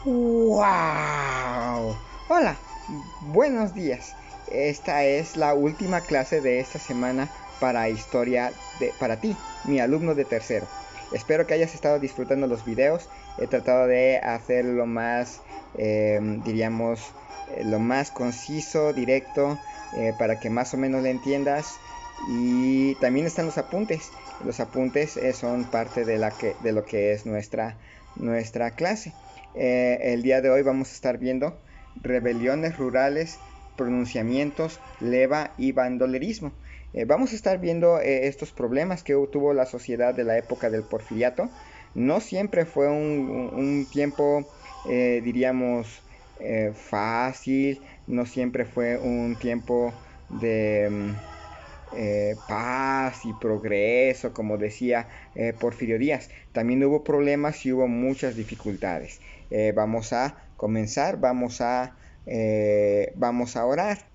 ¡Wow! Hola, buenos días. Esta es la última clase de esta semana para para ti, mi alumno de tercero. Espero que hayas estado disfrutando los videos. He tratado de hacer lo más, diríamos, lo más conciso, directo, para que más o menos le entiendas. Y también están los apuntes. Los apuntes son parte de lo que es nuestra clase. El día de hoy vamos a estar viendo rebeliones rurales, pronunciamientos, leva y bandolerismo. Vamos a estar viendo estos problemas que tuvo la sociedad de la época del Porfiriato. No siempre fue un tiempo, diríamos, fácil, no siempre fue un tiempo de paz y progreso, como decía Porfirio Díaz. También hubo problemas y hubo muchas dificultades. Vamos a comenzar, vamos a orar.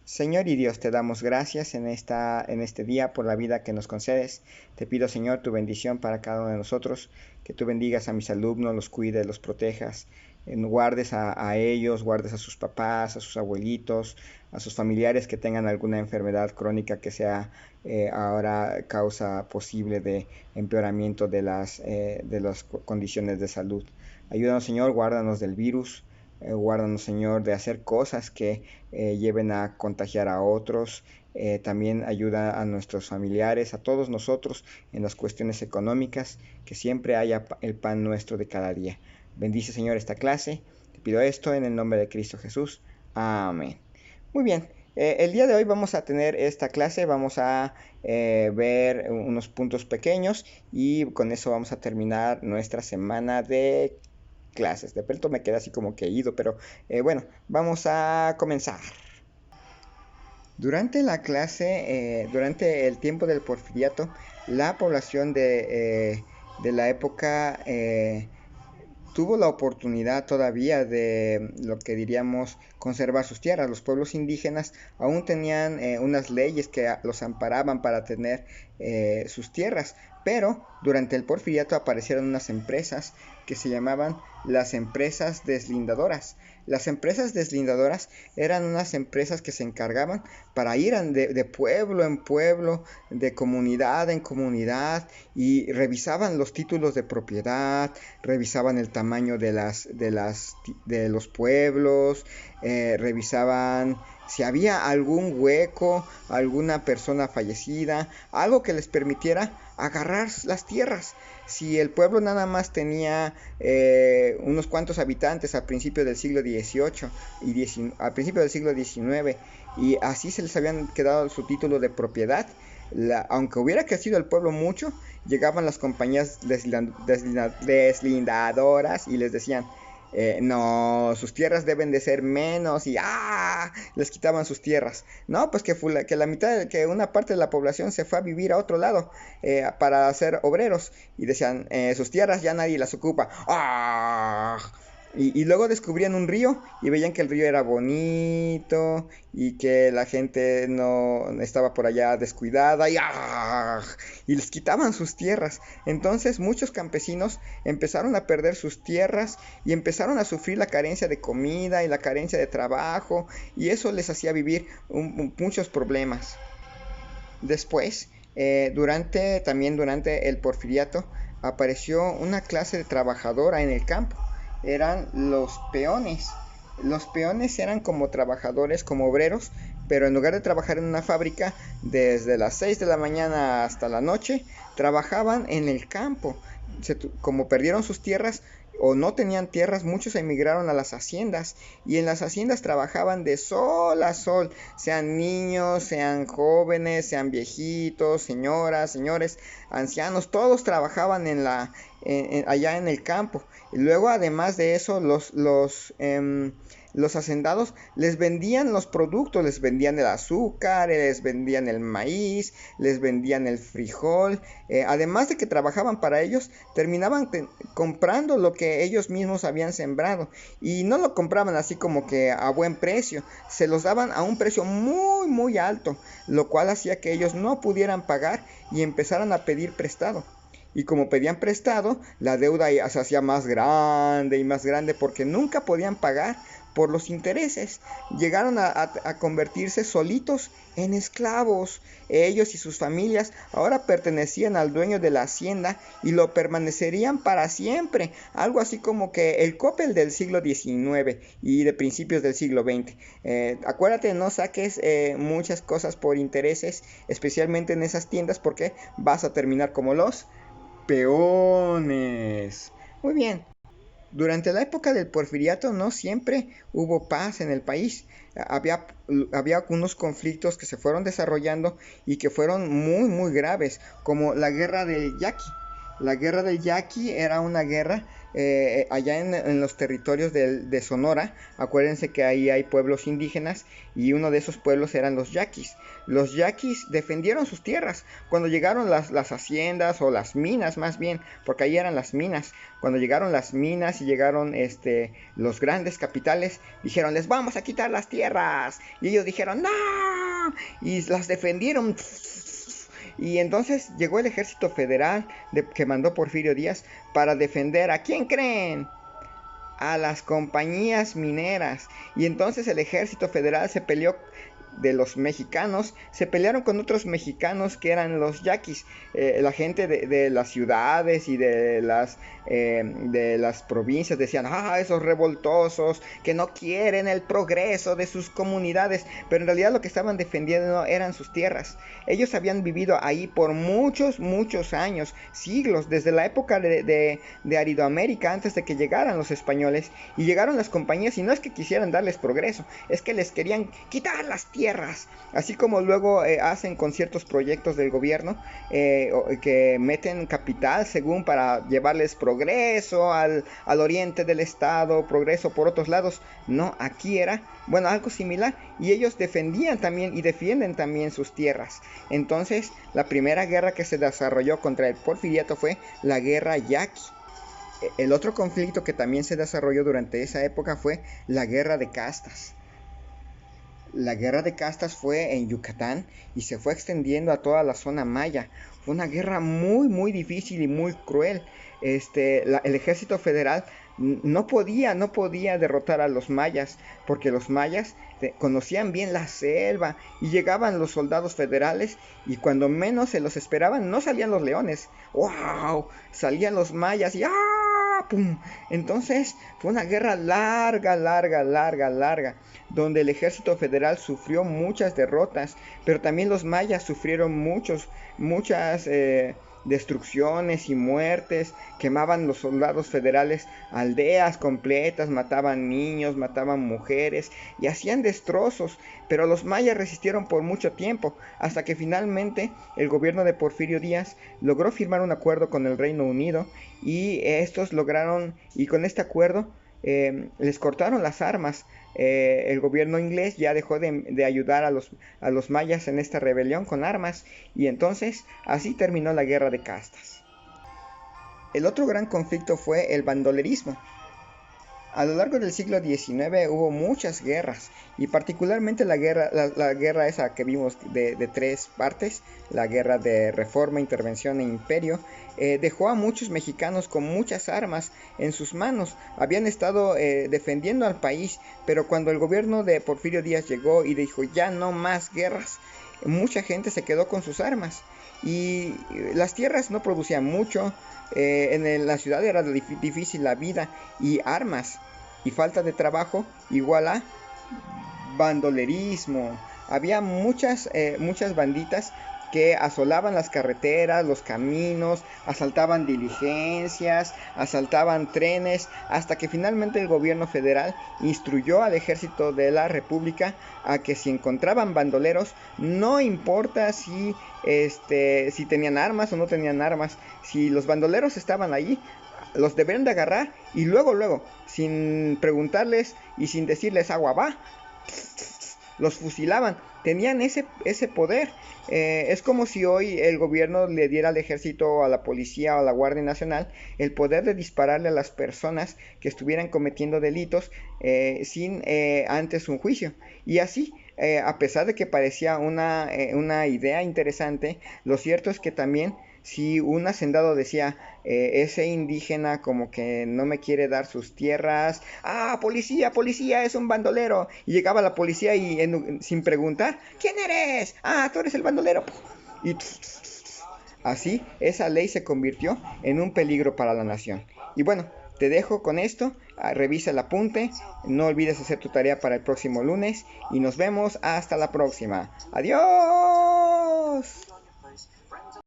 Señor y Dios, te damos gracias en este día por la vida que nos concedes. Te pido, Señor, tu bendición para cada uno de nosotros, que tú bendigas a mis alumnos, los cuides, los protejas, guardes a ellos, guardes a sus papás, a sus abuelitos, a sus familiares que tengan alguna enfermedad crónica que sea ahora causa posible de empeoramiento de las condiciones de salud. Ayúdanos, Señor, guárdanos del virus. Guárdanos, Señor, de hacer cosas que lleven a contagiar a otros. También ayuda a nuestros familiares, a todos nosotros en las cuestiones económicas, que siempre haya el pan nuestro de cada día. Bendice, Señor, esta clase. Te pido esto en el nombre de Cristo Jesús. Amén. Muy bien. El día de hoy vamos a tener esta clase, vamos a ver unos puntos pequeños y con eso vamos a terminar nuestra semana de clases. De pronto me queda así como que ido, pero bueno, vamos a comenzar. Durante la clase, durante el tiempo del Porfiriato, la población de la época tuvo la oportunidad todavía de lo que diríamos conservar sus tierras. Los pueblos indígenas aún tenían unas leyes que los amparaban para tener sus tierras, pero durante el Porfiriato aparecieron unas empresas que se llamaban las empresas deslindadoras. Las empresas deslindadoras eran unas empresas que se encargaban para ir de pueblo en pueblo, de comunidad en comunidad, y revisaban los títulos de propiedad, revisaban el tamaño de los pueblos, revisaban si había algún hueco, alguna persona fallecida, algo que les permitiera agarrar las tierras. Si el pueblo nada más tenía unos cuantos habitantes al principio del siglo XVIII y al principio del siglo XIX, y así se les habían quedado su título de propiedad, aunque hubiera crecido el pueblo mucho, llegaban las compañías deslindadoras y les decían, no, sus tierras deben de ser menos y les quitaban sus tierras. No, pues que la mitad, que una parte de la población se fue a vivir a otro lado para ser obreros y decían, sus tierras ya nadie las ocupa. ¡Ah! Y luego descubrían un río y veían que el río era bonito y que la gente no estaba por allá descuidada y les quitaban sus tierras. Entonces muchos campesinos empezaron a perder sus tierras y empezaron a sufrir la carencia de comida y la carencia de trabajo, y eso les hacía vivir muchos problemas. Después, también durante el Porfiriato, apareció una clase de trabajadora en el campo. Eran los peones. Los peones eran como trabajadores, como obreros, pero en lugar de trabajar en una fábrica, desde las 6 de la mañana hasta la noche, trabajaban en el campo. Como perdieron sus tierras o no tenían tierras, muchos emigraron a las haciendas, y en las haciendas trabajaban de sol a sol, sean niños, sean jóvenes, sean viejitos, señoras, señores, ancianos, todos trabajaban allá en el campo. Y luego, además de eso, los hacendados les vendían los productos, les vendían el azúcar, les vendían el maíz, les vendían el frijol. Además de que trabajaban para ellos, terminaban comprando lo que ellos mismos habían sembrado, y no lo compraban así como que a buen precio, se los daban a un precio muy alto, lo cual hacía que ellos no pudieran pagar y empezaran a pedir prestado. Y como pedían prestado, la deuda ya se hacía más grande y más grande porque nunca podían pagar por los intereses. Llegaron a convertirse solitos en esclavos. Ellos y sus familias ahora pertenecían al dueño de la hacienda y lo permanecerían para siempre. Algo así como que el Coppel del siglo XIX y de principios del siglo XX. Acuérdate, no saques muchas cosas por intereses, especialmente en esas tiendas, porque vas a terminar como los peones. Muy bien. Durante la época del porfiriato no siempre hubo paz en el país. Había algunos conflictos que se fueron desarrollando y que fueron muy graves, como la guerra del Yaqui. La guerra del Yaqui era una guerra allá en los territorios de Sonora. Acuérdense que ahí hay pueblos indígenas y uno de esos pueblos eran los yaquis. Los yaquis defendieron sus tierras cuando llegaron las haciendas o las minas, más bien, porque ahí eran las minas. Cuando llegaron las minas y llegaron los grandes capitales, dijeron, les vamos a quitar las tierras. Y ellos dijeron, no, y las defendieron. Y entonces llegó el ejército federal que mandó Porfirio Díaz para defender, ¿a quién creen? A las compañías mineras. Y entonces el ejército federal se peleó de los mexicanos, se pelearon con otros mexicanos que eran los yaquis, la gente de las ciudades y de las provincias decían, esos revoltosos que no quieren el progreso de sus comunidades, pero en realidad lo que estaban defendiendo eran sus tierras. Ellos habían vivido ahí por muchos años, siglos, desde la época de Aridoamérica, antes de que llegaran los españoles, y llegaron las compañías, y no es que quisieran darles progreso, es que les querían quitar las tierras, así como luego hacen con ciertos proyectos del gobierno que meten capital según para llevarles progreso al oriente del estado, progreso por otros lados. No, aquí era, bueno, algo similar, y ellos defendían también y defienden también sus tierras. Entonces, la primera guerra que se desarrolló contra el porfiriato fue la guerra yaqui. El otro conflicto que también se desarrolló durante esa época fue la guerra de castas. La guerra de castas fue en Yucatán y se fue extendiendo a toda la zona maya. Fue una guerra muy difícil y muy cruel. El ejército federal no podía derrotar a los mayas, porque los mayas conocían bien la selva y llegaban los soldados federales y cuando menos se los esperaban no salían los leones. ¡Wow! Salían los mayas y ¡ah! ¡Pum! Entonces fue una guerra larga, donde el ejército federal sufrió muchas derrotas, pero también los mayas sufrieron muchas destrucciones y muertes. Quemaban los soldados federales aldeas completas, mataban niños, mataban mujeres y hacían destrozos, pero los mayas resistieron por mucho tiempo, hasta que finalmente el gobierno de Porfirio Díaz logró firmar un acuerdo con el Reino Unido y estos lograron, y con este acuerdo les cortaron las armas. El gobierno inglés ya dejó de ayudar a los mayas en esta rebelión con armas, y entonces así terminó la guerra de castas. El otro gran conflicto fue el bandolerismo. A lo largo del siglo XIX hubo muchas guerras, y particularmente la guerra esa que vimos de tres partes, la guerra de Reforma, Intervención e Imperio, dejó a muchos mexicanos con muchas armas en sus manos. Habían estado defendiendo al país, pero cuando el gobierno de Porfirio Díaz llegó y dijo ya no más guerras, mucha gente se quedó con sus armas. Y las tierras no producían mucho, en la ciudad era difícil la vida, y armas y falta de trabajo igual a bandolerismo. Había muchas banditas que asolaban las carreteras, los caminos, asaltaban diligencias, asaltaban trenes, hasta que finalmente el gobierno federal instruyó al ejército de la república a que si encontraban bandoleros, no importa si tenían armas o no tenían armas, si los bandoleros estaban allí, los deberían de agarrar y luego, sin preguntarles y sin decirles agua va, los fusilaban. Tenían ese poder. Es como si hoy el gobierno le diera al ejército, a la policía o a la Guardia Nacional el poder de dispararle a las personas que estuvieran cometiendo delitos sin antes un juicio. Y así, a pesar de que parecía una idea interesante, lo cierto es que también Si un hacendado decía, ese indígena como que no me quiere dar sus tierras, ah, policía, policía, es un bandolero. Y llegaba la policía y sin preguntar, ¿quién eres? Ah, tú eres el bandolero. Y así esa ley se convirtió en un peligro para la nación. Y bueno, te dejo con esto, revisa el apunte, no olvides hacer tu tarea para el próximo lunes y nos vemos hasta la próxima. Adiós.